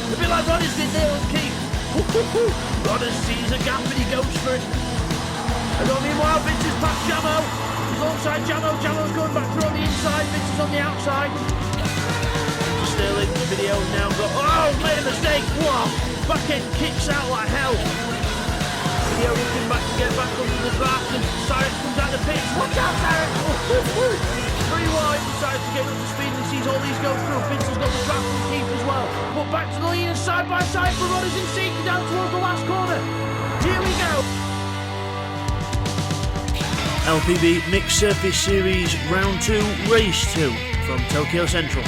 A bit like Rodders did there on Keith. Rodders sees a gap and he goes for it. And meanwhile, Vince is past Jamo. He's alongside Jamo. Jamo's going back through on the inside. Vince is on the outside. Sterling, video now got. Oh, made a mistake. Whoa. Back end kicks out like hell. Video looking back to get back under the draft. And Cyrus comes out the pitch. Watch out, Cyrus. Pretty wide. Decides to get up to speed and sees all these go through. Vince has got the draft and keep as well. But back to the lead and side by side for Rodders in seat down towards the last corner. Here we go. LPB Mixed Surface Series Round 2, Race 2 from Tokyo Central.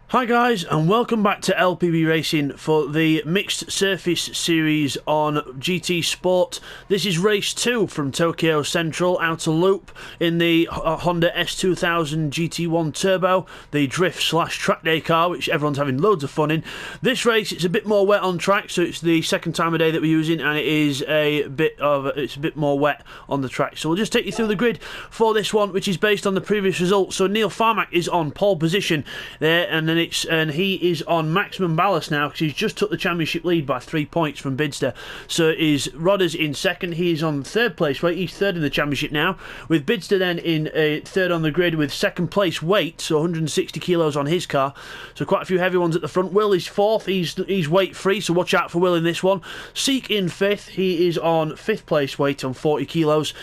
Hi guys, and welcome back to LPB Racing for the Mixed Surface Series on GTSport. This is Race 2 from Tokyo Central, outer loop in the Honda S2000 GT1 Turbo, the drift/track day car, which everyone's having loads of fun in. This race, it's a bit more wet on track, so it's the second time of day that we're using, and it is it's a bit more wet on the track. So we'll just take you through the grid for this one, which is based on the previous results. So Neil Farmack is on pole position there, and then he is on maximum ballast now because he's just took the championship lead by 3 points from Bidster. So is Rodders in second. He is on third place weight. He's third in the championship now, with Bidster then in third on the grid with second place weight, so 160 kilos on his car. So quite a few heavy ones at the front. Will is fourth. He's weight free, so watch out for Will in this one. Seek in fifth. He is on fifth place weight on 40 kilos.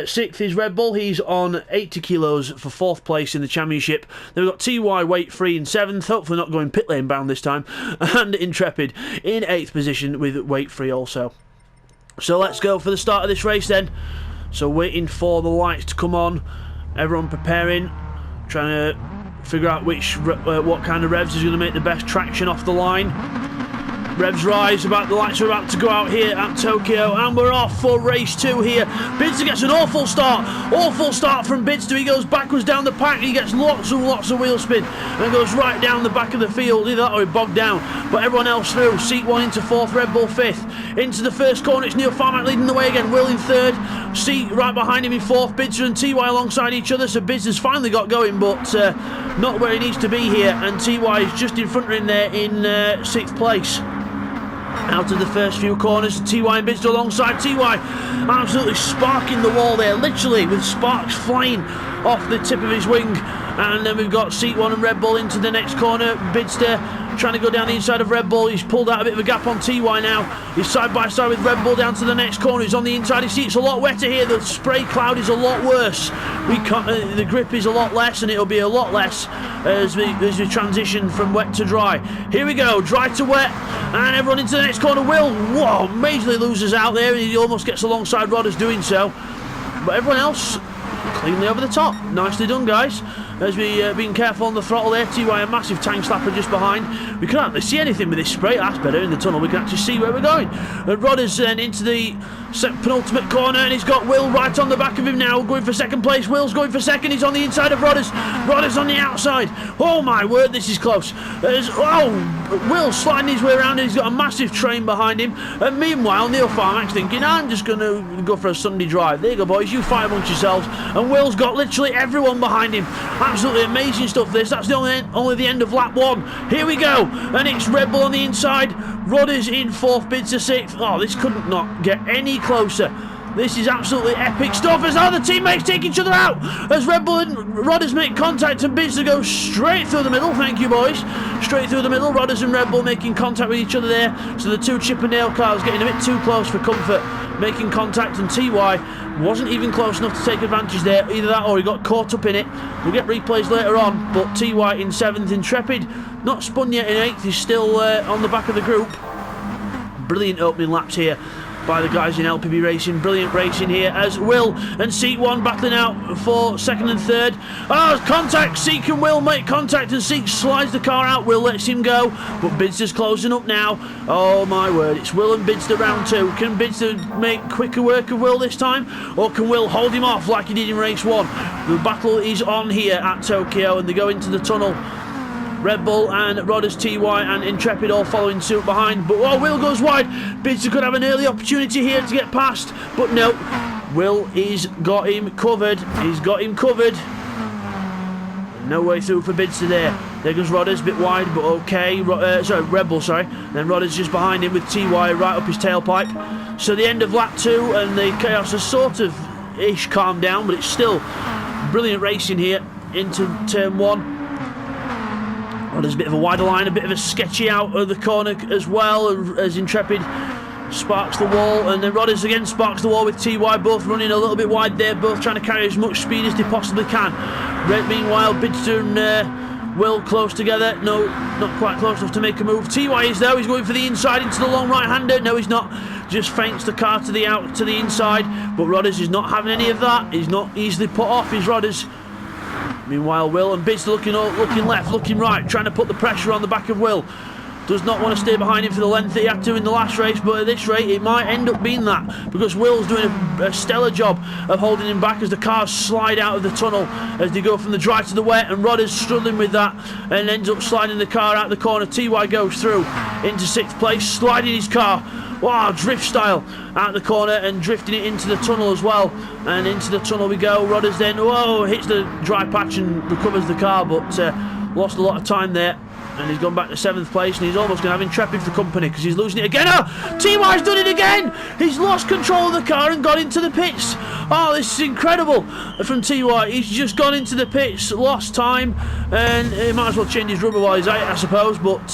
Sixth is Red Bull. He's on 80 kilos for fourth place in the championship. Then we've got TY weight free in seventh, hopefully not going pit lane bound this time, and Intrepid in eighth position with weight free also. So let's go for the start of this race then. So waiting for the lights to come on, everyone preparing, trying to figure out what kind of revs is going to make the best traction off the line. Revs rise, the lights are about to go out here at Tokyo, and we're off for race 2 here. Bidster gets an awful start from Bidster. He goes backwards down the pack, he gets lots of wheel spin, and goes right down the back of the field. Either that or he bogged down, but everyone else through. Seat 1 into 4th, Red Bull 5th. Into the first corner, it's Neil Farmack leading the way again, Will in 3rd. Seat right behind him in 4th, Bidster and TY alongside each other, so Bidster's finally got going, but not where he needs to be here, and TY is just in front of him there in 6th place. Out of the first few corners, TY and Bidster alongside. TY absolutely sparking the wall there, literally with sparks flying off the tip of his wing. And then we've got Seat 1 and Red Bull into the next corner. Bidster trying to go down the inside of Red Bull. He's pulled out a bit of a gap on TY now. He's side by side with Red Bull down to the next corner. He's on the inside. His seat's a lot wetter here. The spray cloud is a lot worse. The grip is a lot less, and it'll be a lot less as we transition from wet to dry. Here we go, dry to wet, and everyone into the next corner. Will, whoa, majorly loses out there, and he almost gets alongside Rodders doing so. But everyone else cleanly over the top. Nicely done, guys. As we being careful on the throttle there. TY a massive tank slapper just behind. We can't actually see anything with this spray. That's better in the tunnel. We can actually see where we're going. And Rodders then into the penultimate corner, and he's got Will right on the back of him now, going for second place. Will's going for second. He's on the inside of Rodders. Rodders on the outside. Oh my word, this is close. Will sliding his way around, and he's got a massive train behind him. And meanwhile, Neil Farmack's thinking, I'm just going to go for a Sunday drive. There you go, boys. You fight amongst yourselves. And Will's got literally everyone behind him. Absolutely amazing stuff, this. That's only the end of lap 1. Here we go. And it's Red Bull on the inside. Rodders in 4th, Bidster 6th. Oh, this couldn't not get any closer. This is absolutely epic stuff as other teammates take each other out. As Red Bull and Rodders make contact, and Bidster goes straight through the middle. Thank you, boys. Straight through the middle. Rodders and Red Bull making contact with each other there. So the two Chippendale cars getting a bit too close for comfort, making contact, and TY wasn't even close enough to take advantage there. Either that or he got caught up in it. We'll get replays later on, but TY in 7th. Intrepid, not spun yet in 8th. He's still on the back of the group. Brilliant opening laps here by the guys in LPB Racing. Brilliant racing here as Will and Seat 1 battling out for 2nd and 3rd. Oh, contact! Seek and Will make contact, and Seek slides the car out. Will lets him go, but Bidster's closing up now. Oh my word, it's Will and Bidster round 2. Can Bidster make quicker work of Will this time, or can Will hold him off like he did in race 1? The battle is on here at Tokyo, and they go into the tunnel. Red Bull and Rodders, TY and Intrepid all following suit behind. But Will goes wide. Bidster could have an early opportunity here to get past, but no. Will has got him covered. He's got him covered. No way through for Bidster there. There goes Rodders, a bit wide, but okay. Red Bull, sorry. Then Rodders just behind him with TY right up his tailpipe. So the end of lap 2, and the chaos has sort of ish calmed down, but it's still brilliant racing here into turn 1. Rodders a bit of a wider line, a bit of a sketchy out of the corner as well, as Intrepid sparks the wall, and then Rodders again sparks the wall with TY, both running a little bit wide there, both trying to carry as much speed as they possibly can. Meanwhile, Bidster and Will close together. No, not quite close enough to make a move. TY is there, he's going for the inside into the long right-hander. No, he's not. Just feints the car to the inside, but Rodders is not having any of that. He's not easily put off, his Rodders. Meanwhile, Will and Bidster looking left, looking right, trying to put the pressure on the back of Will. Does not want to stay behind him for the length that he had to in the last race, but at this rate it might end up being that, because Will's doing a stellar job of holding him back as the cars slide out of the tunnel as they go from the dry to the wet, and Rodders struggling with that and ends up sliding the car out the corner. TY goes through into 6th place, sliding his car, wow, drift style, out the corner and drifting it into the tunnel as well, and into the tunnel we go. Rodders then, whoa, hits the dry patch and recovers the car, but lost a lot of time there. And he's gone back to 7th place, and he's almost going to have Intrepid for company because he's losing it again. Oh, TY's done it again! He's lost control of the car and got into the pits. Oh, this is incredible from TY. He's just gone into the pits, lost time, and he might as well change his rubber while he's out, I suppose. But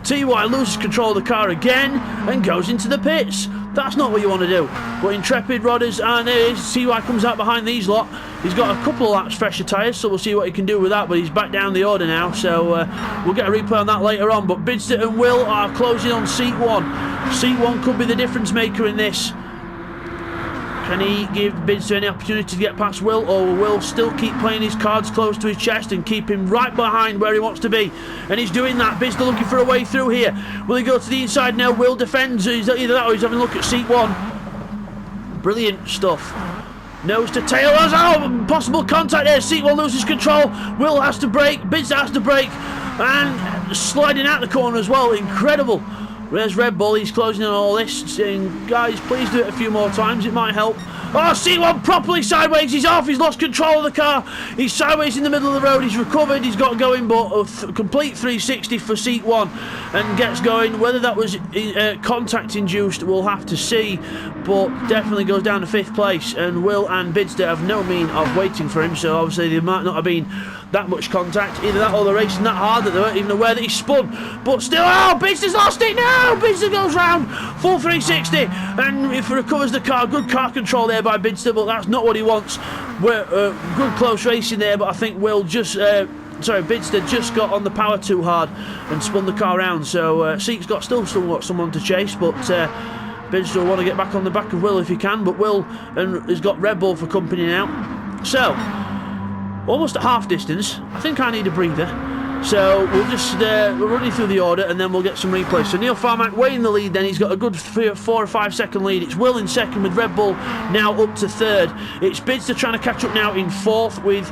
TY loses control of the car again and goes into the pits. That's not what you want to do. But Intrepid, Rodders, and TY comes out behind these lot. He's got a couple of laps fresher tyres, so we'll see what he can do with that, but he's back down the order now, so we'll get a replay on that later on. But Bidster and Will are closing on seat 1. Seat 1 could be the difference maker in this. Can he give Bidster any opportunity to get past Will, or will Will still keep playing his cards close to his chest and keep him right behind where he wants to be? And he's doing that. Bidster looking for a way through here. Will he go to the inside now? Will defends. Either that or he's having a look at seat 1. Brilliant stuff. Nose to tail. Oh, possible contact there. Seat 1 loses control. Will has to brake. Bidster has to brake. And sliding out the corner as well. Incredible. There's Red Bull, he's closing on all this, saying, guys, please do it a few more times, it might help. Oh, C1 properly sideways, he's off, he's lost control of the car, he's sideways in the middle of the road, he's recovered, he's got going, but a complete 360 for seat 1 and gets going. Whether that was contact induced, we'll have to see, but definitely goes down to 5th place, and Will and Bidster have no mean of waiting for him, so obviously there might not have been that much contact, either that or they're racing that hard that they weren't even aware that he spun. But still, oh, Bidster's lost it now. Bidster goes round, full 360, and if he recovers the car, good car control there by Bidster, but that's not what he wants. Good close racing there, but I think Will just Bidster just got on the power too hard and spun the car round, so Seek's still got someone to chase, but Bidster will want to get back on the back of Will if he can, but Will has got Red Bull for company now. So almost at half distance. I think I need a breather, so we'll just we're running through the order and then we'll get some replays. So Neil Farmack way in the lead, then he's got a good 4 or 5 second lead. It's Will in 2nd with Red Bull now up to 3rd. It's Bidster trying to catch up now in 4th with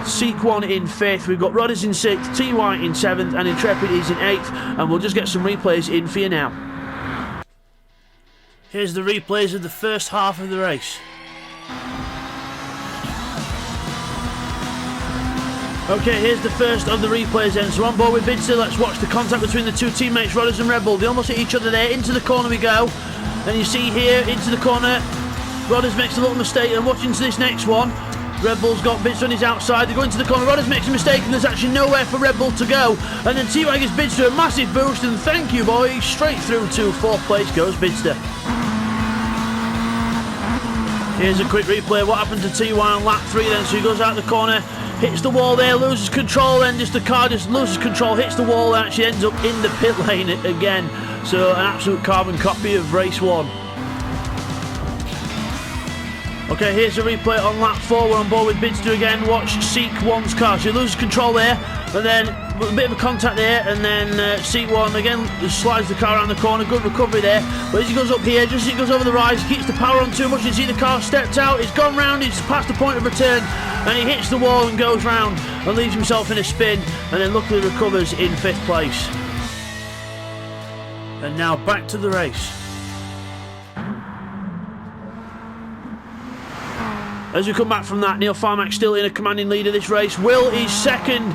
Seek 1 in 5th. We've got Rodders in 6th, TY in 7th, and Intrepid is in 8th, and we'll just get some replays in for you now. Here's the replays of the first half of the race. Okay, here's the first of the replays then. So on board with Bidster, let's watch the contact between the two teammates, Rodders and Red Bull. They almost hit each other there. Into the corner we go. And you see here, into the corner, Rodders makes a little mistake. And watching to this next one, Red Bull's got Bidster on his outside. They go into the corner, Rodders makes a mistake, and there's actually nowhere for Red Bull to go. And then TY gives Bidster a massive boost, and thank you, boys. Straight through to 4th place goes Bidster. Here's a quick replay. What happened to TY on lap 3 then? So he goes out the corner, hits the wall there, loses control, then the car just loses control, hits the wall, and actually ends up in the pit lane again. So an absolute carbon copy of race 1. Okay, here's a replay on lap 4. We're on board with Bidster again. Watch Seek 1's car. So he loses control there, and then a bit of a contact there, and then Seek 1 again slides the car around the corner. Good recovery there. But as he goes up here, just as he goes over the rise, he keeps the power on too much. You see the car stepped out, it's gone round, it's past the point of return, and he hits the wall and goes round and leaves himself in a spin, and then luckily recovers in 5th place. And now back to the race. As we come back from that, Neil Farmack still in a commanding lead of this race. Will is 2nd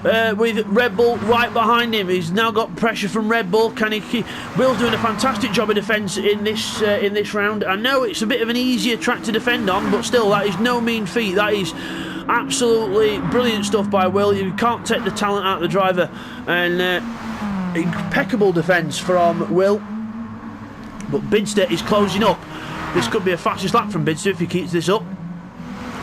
with Red Bull right behind him. He's now got pressure from Red Bull. Can he keep? Will's doing a fantastic job of defence in this round. I know it's a bit of an easier track to defend on, but still, that is no mean feat. That is absolutely brilliant stuff by Will. You can't take the talent out of the driver, and impeccable defence from Will. But Bidster is closing up. This could be a fastest lap from Bidster if he keeps this up.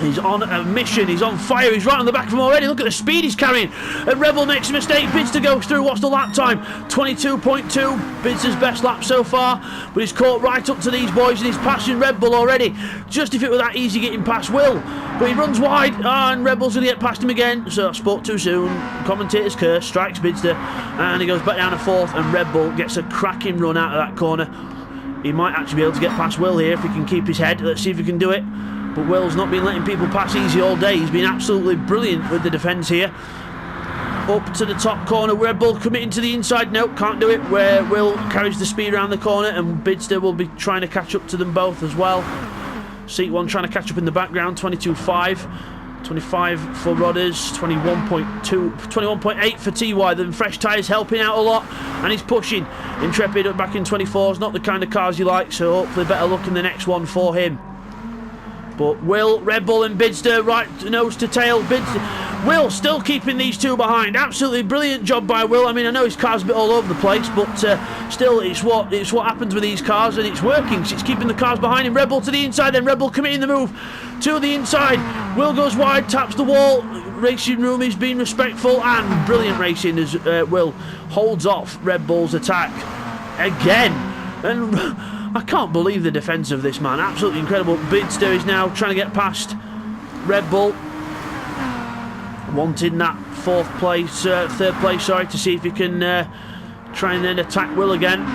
He's on a mission, he's on fire, he's right on the back of him already. Look at the speed he's carrying. And Rebel makes a mistake, Bidster goes through. What's the lap time? 22.2, Bidster's best lap so far. But he's caught right up to these boys and he's passing Red Bull already. Just if it were that easy getting past Will. But he runs wide, and Red Bull's going to get past him again. So I spoke too soon. Commentator's curse, strikes Bidster. And he goes back down to fourth, and Red Bull gets a cracking run out of that corner. He might actually be able to get past Will here if he can keep his head. Let's see if he can do it. But Will's not been letting people pass easy all day. He's been absolutely brilliant with the defence here. Up to the top corner. Red Bull committing to the inside. Nope, can't do it. Where Will carries the speed around the corner, and Bidster will be trying to catch up to them both as well. Seat 1 trying to catch up in the background. 22.5. 25 for Rodders. 21.2. 21.8 for TY. The fresh tyres helping out a lot. And he's pushing. Intrepid back in 24s. Not the kind of cars you like, so hopefully better luck in the next one for him. But Will, Red Bull and Bidster right nose to tail. Will still keeping these two behind. Absolutely brilliant job by Will. I mean, I know his car's a bit all over the place, but still, it's what happens with these cars, and it's working. So it's keeping the cars behind him. Red Bull to the inside, then Red Bull committing the move to the inside. Will goes wide, taps the wall. Racing Room is being respectful, and brilliant racing as Will holds off Red Bull's attack again. And I can't believe the defence of this man. Absolutely incredible. Bidster is now trying to get past Red Bull, wanting that third place, sorry, to see if he can try and then attack Will again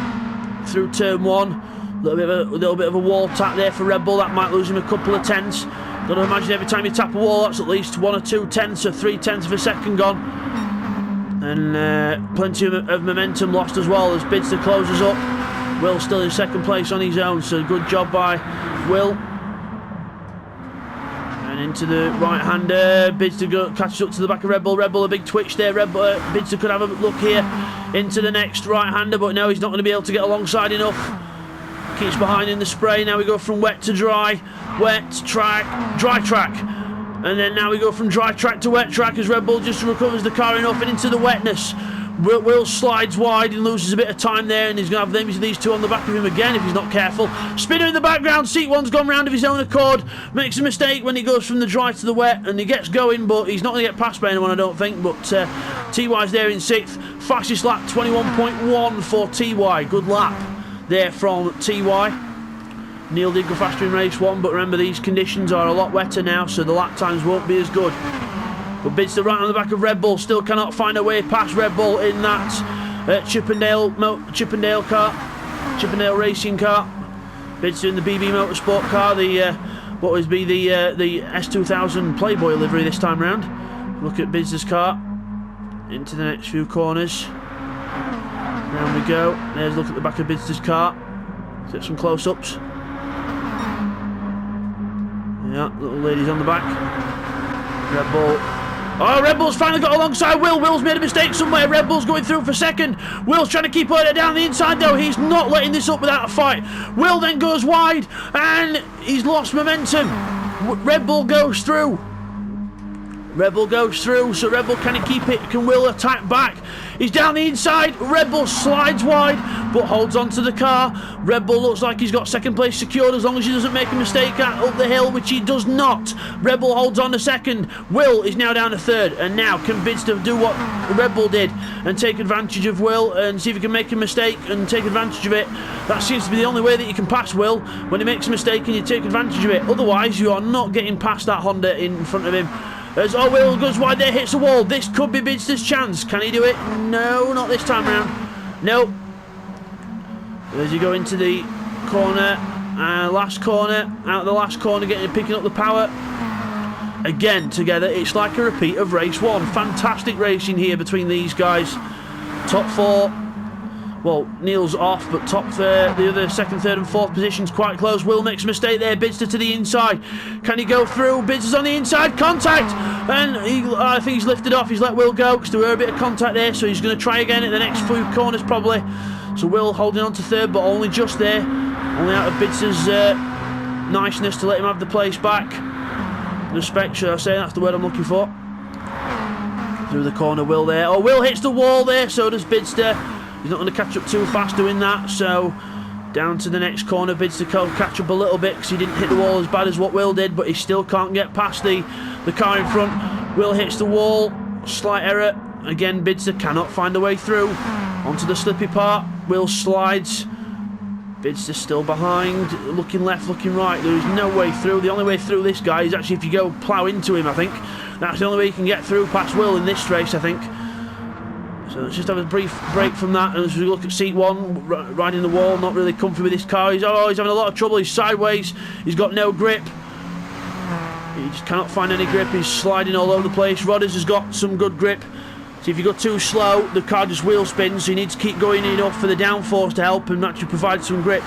through turn 1. A little bit of a wall tap there for Red Bull. That might lose him a couple of tenths. Got to imagine every time you tap a wall, that's at least 1 or 2 tenths or 3 tenths of a second gone. And plenty of momentum lost as well as Bidster closes up. Will still in second place on his own, so good job by Will. And into the right-hander, Bidster catches up to the back of Red Bull. Red Bull a big twitch there. Bidster could have a look here into the next right-hander, but no, he's not going to be able to get alongside enough. Keeps behind in the spray. Now we go from wet to dry. Wet track, dry track. And then now we go from dry track to wet track as Red Bull just recovers the car enough and into the wetness. Will slides wide and loses a bit of time there, and he's going to have these two on the back of him again if he's not careful. Spinner in the background, seat 1's gone round of his own accord. Makes a mistake when he goes from the dry to the wet, and he gets going, but he's not going to get past by anyone, I don't think. But TY's there in 6th. Fastest lap, 21.1 for TY. Good lap there from TY. Neil did go faster in race 1, but remember these conditions are a lot wetter now, so the lap times won't be as good. But Bidster right on the back of Red Bull, still cannot find a way past Red Bull in that Chippendale racing car. Bidster in the BB Motorsport car, the S2000 Playboy livery this time round. Look at Bidster's car into the next few corners. Round we go. There's a look at the back of Bidster's car. Let's get some close-ups. Yeah, little ladies on the back. Red Bull. Oh, Red Bull's finally got alongside Will. Will's made a mistake somewhere. Red Bull's going through for second. Will's trying to keep her down the inside, though. He's not letting this up without a fight. Will then goes wide, and he's lost momentum. Red Bull goes through. Red Bull goes through, so Red Bull can he keep it? Can Will attack back? He's down the inside. Red Bull slides wide, but holds on to the car. Red Bull looks like he's got second place secured as long as he doesn't make a mistake up the hill, which he does not. Red Bull holds on to second. Will is now down to third, and now can Bidster do what Red Bull did and take advantage of Will and see if he can make a mistake and take advantage of it. That seems to be the only way that you can pass Will, when he makes a mistake and you take advantage of it. Otherwise, you are not getting past that Honda in front of him. As Will goes wide there, hits the wall. This could be Bidster's chance. Can he do it? No, not this time round. No. As you go into the corner, last corner, out of the last corner, picking up the power. Again, together, it's like a repeat of race 1. Fantastic racing here between these guys. Top 4 Well, Neil's off, but the other second, third and fourth positions quite close. Will makes a mistake there. Bidster to the inside. Can he go through? Bidster's on the inside. Contact! And I think he's lifted off. He's let Will go because there were a bit of contact there, so he's going to try again at the next few corners probably. So Will holding on to third, but only just there. Only out of Bidster's niceness to let him have the place back. Respect, should I say? That's the word I'm looking for. Through the corner, Will there. Oh, Will hits the wall there, so does Bidster. He's not going to catch up too fast doing that, so down to the next corner. Bidster can catch up a little bit because he didn't hit the wall as bad as what Will did, but he still can't get past the car in front. Will hits the wall, slight error. Again, Bidster cannot find a way through. Onto the slippy part, Will slides. Bidster still behind, looking left, looking right. There is no way through. The only way through this guy is actually if you go plough into him, I think. That's the only way you can get through past Will in this race, I think. So let's just have a brief break from that as we look at seat one, riding the wall, not really comfy with this car. He's having a lot of trouble. He's sideways. He's got no grip. He just cannot find any grip. He's sliding all over the place. Rodders has got some good grip. So if you go too slow, the car just wheel spins, so you need to keep going enough for the downforce to help him actually provide some grip.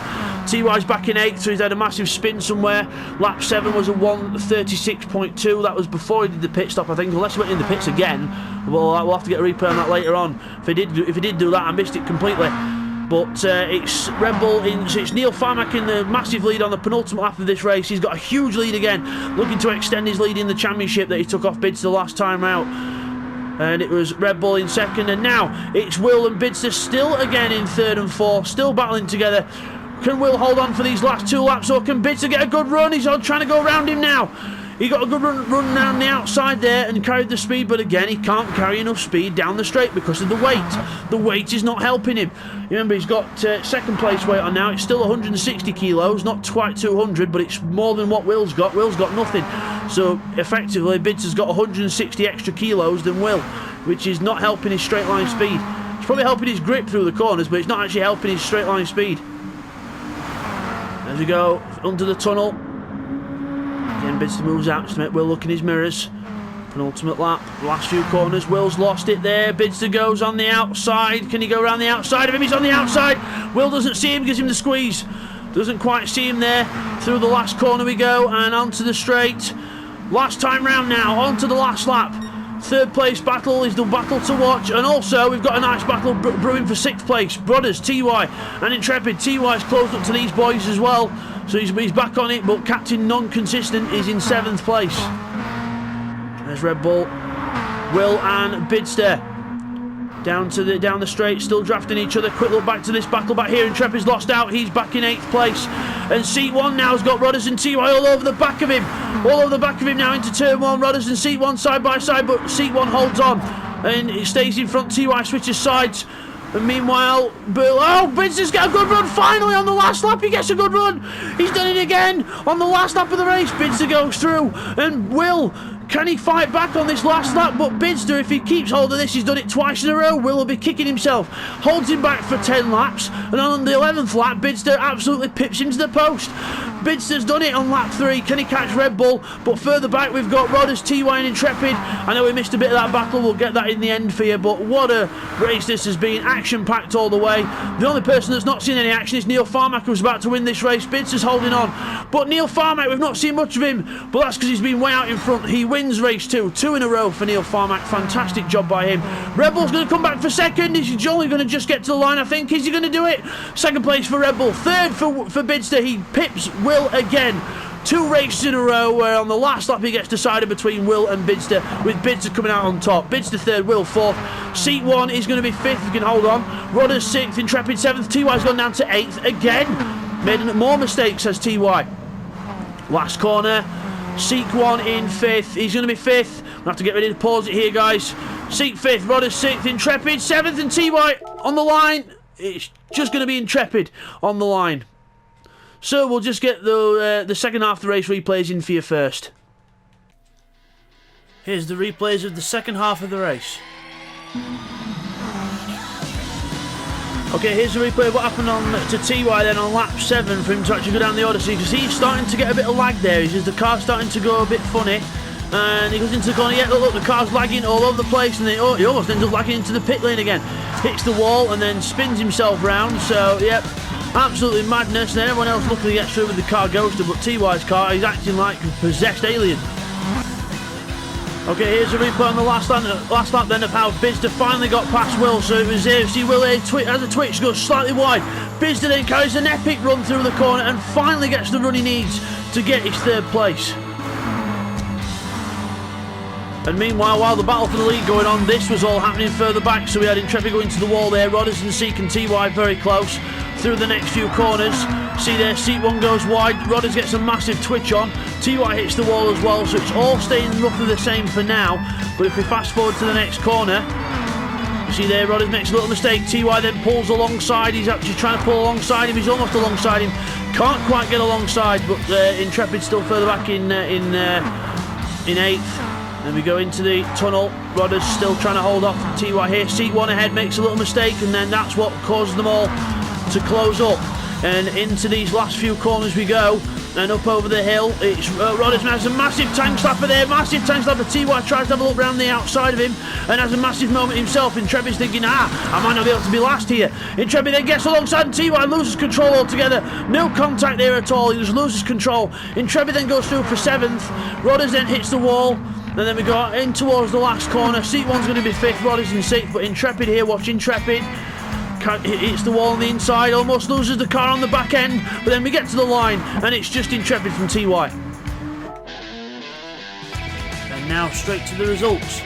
TY's back in 8th, so he's had a massive spin somewhere. Lap 7 was a 1:36.2. That was before he did the pit stop, I think. Unless he went in the pits again, we'll have to get a replay on that later on. If he did do that, I missed it completely. But it's Red Bull so it's Neil Farmack in the massive lead on the penultimate lap of this race. He's got a huge lead again, looking to extend his lead in the championship that he took off Bidster the last time out. And it was Red Bull in second, and now it's Will and Bidster still again in third and fourth, still battling together. Can Will hold on for these last 2 laps, or can Bidster get a good run? He's on trying to go around him now. He got a good run down the outside there and carried the speed, but again he can't carry enough speed down the straight because of the weight. The weight is not helping him. Remember, he's got second place weight on now. It's still 160 kilos, not quite 200, but it's more than what Will's got. Will's got nothing. So effectively Bidster's got 160 extra kilos than Will, which is not helping his straight line speed. It's probably helping his grip through the corners, but it's not actually helping his straight line speed. As we go under the tunnel, again Bidster moves out just to make Will look in his mirrors. Penultimate lap, last few corners. Will's lost it there. Bidster goes on the outside. Can he go around the outside of him? He's on the outside. Will doesn't see him, gives him the squeeze. Doesn't quite see him there. Through the last corner we go, and onto the straight. Last time round now, onto the last lap. Third place battle is the battle to watch, and also we've got a nice battle brewing for 6th place. Brothers, TY and Intrepid. TY's closed up to these boys as well, so he's back on it, but Captain Non-Consistent is in 7th place. There's Red Bull, Will and Bidster. Down the straight, still drafting each other. Quick look back to this battle back here. Intrepid's lost out. He's back in 8th place. And seat 1 now has got Rodders and TY all over the back of him. All over the back of him now into turn 1. Rodders and seat 1 side by side, but seat 1 holds on. And it stays in front. TY switches sides. And meanwhile, Bidster's got a good run finally on the last lap. He gets a good run. He's done it again on the last lap of the race. Bidster goes through. And Will, can he fight back on this last lap? But Bidster, if he keeps hold of this, he's done it twice in a row. Will be kicking himself. Holds him back for 10 laps. And on the 11th lap, Bidster absolutely pips him to the post. Bidster's done it on lap 3. Can he catch Red Bull? But further back, we've got Rodders, TY and Intrepid. I know we missed a bit of that battle. We'll get that in the end for you. But what a race this has been. Action-packed all the way. The only person that's not seen any action is Neil Farmack, who's about to win this race. Bidster's holding on. But Neil Farmack, we've not seen much of him. But that's because he's been way out in front. He wins race 2. 2 in a row for Neil Farmack. Fantastic job by him. Red Bull's going to come back for second. He's only going to just get to the line, I think. Is he going to do it? Second place for Red Bull. Third for Bidster. He pips Will again. 2 races in a row where on the last lap he gets decided between Will and Bidster, with Bidster coming out on top. Bidster 3rd, Will 4th. Seat 1 is going to be 5th if he can hold on. Rodders 6th, Intrepid 7th. TY's gone down to 8th again. Made more mistakes, says TY. Last corner. Seat 1 in 5th. He's going to be 5th. We'll have to get ready to pause it here, guys. Seat 5th, Rodders 6th, Intrepid 7th, and TY on the line. It's just going to be Intrepid on the line. So we'll just get the second half of the race replays in for you first. Here's the replays of the second half of the race. Okay, here's the replay of what happened to TY then on lap 7 for him to actually go down the Odyssey, because he's starting to get a bit of lag there. The car's starting to go a bit funny. And he goes into the corner. Yeah, look, the car's lagging all over the place, and he almost ends up lagging into the pit lane again. Hits the wall and then spins himself round. So, yep, absolutely madness. And everyone else looking to get through with the car Ghoster, but TY's car is acting like a possessed alien. Okay, here's a replay on the last lap then of how Bizder finally got past Will. So it was see Will as a twitch goes slightly wide. Bizder then carries an epic run through the corner and finally gets the run he needs to get his third place. And meanwhile, while the battle for the lead going on, this was all happening further back. So we had Intrepid going to the wall there. Rodders and Seek and TY very close through the next few corners. See there, Seek one goes wide. Rodders gets a massive twitch on. TY hits the wall as well. So it's all staying roughly the same for now. But if we fast forward to the next corner, see there, Rodders makes a little mistake. TY then pulls alongside. He's actually trying to pull alongside him. He's almost alongside him. Can't quite get alongside, but Intrepid still further back in 8th. Then we go into the tunnel. Rodders still trying to hold off TY here. Seat one ahead makes a little mistake, and then that's what causes them all to close up. And into these last few corners we go. And up over the hill, it's Rodders has a massive tank slapper there. Massive tank slapper. TY tries to have a look round the outside of him and has a massive moment himself. Intrepid's thinking, I might not be able to be last here. Intrepid then gets alongside and TY loses control altogether. No contact there at all. He just loses control. Intrepid then goes through for 7th. Rodders then hits the wall. And then we go in towards the last corner. Seat one's going to be 5th, Rodders in 6th, but Intrepid here, watch Intrepid. Hits the wall on the inside, almost loses the car on the back end, but then we get to the line, and it's just Intrepid from TY. And now straight to the results.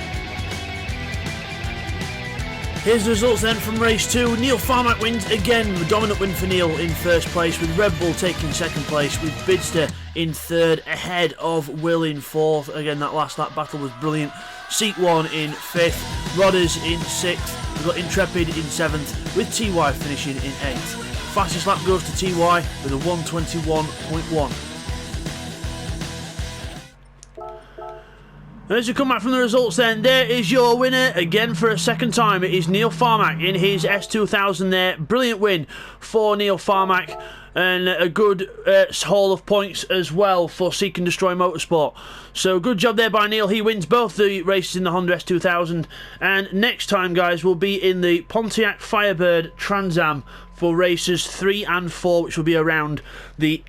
Here's the results then from race 2. Neil Farmack wins again, the dominant win for Neil in 1st place, with Red Bull taking 2nd place, with Bidster in 3rd, ahead of Will in 4th. Again, that last lap battle was brilliant. Seat 1 in 5th, Rodders in 6th, we've got Intrepid in 7th, with TY finishing in 8th. Fastest lap goes to TY with a 1:21.1. And as you come back from the results then, there is your winner again for a 2nd time. It is Neil Farmack in his S2000 there. Brilliant win for Neil Farmack, and a good haul of points as well for Seek and Destroy Motorsport. So good job there by Neil. He wins both the races in the Honda S2000, and next time, guys, we'll be in the Pontiac Firebird Trans Am for races 3 and 4, which will be around the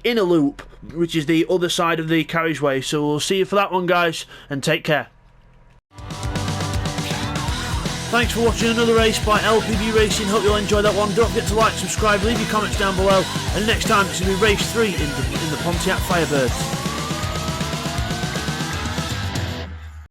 inner loop, which is the other side of the carriageway. So we'll see you for that one, guys, and take care. Thanks for watching another race by LPB Racing. Hope you'll enjoy that one. Don't forget to like, subscribe, leave your comments down below, and next time it's going to be race 3 in the Pontiac Firebirds.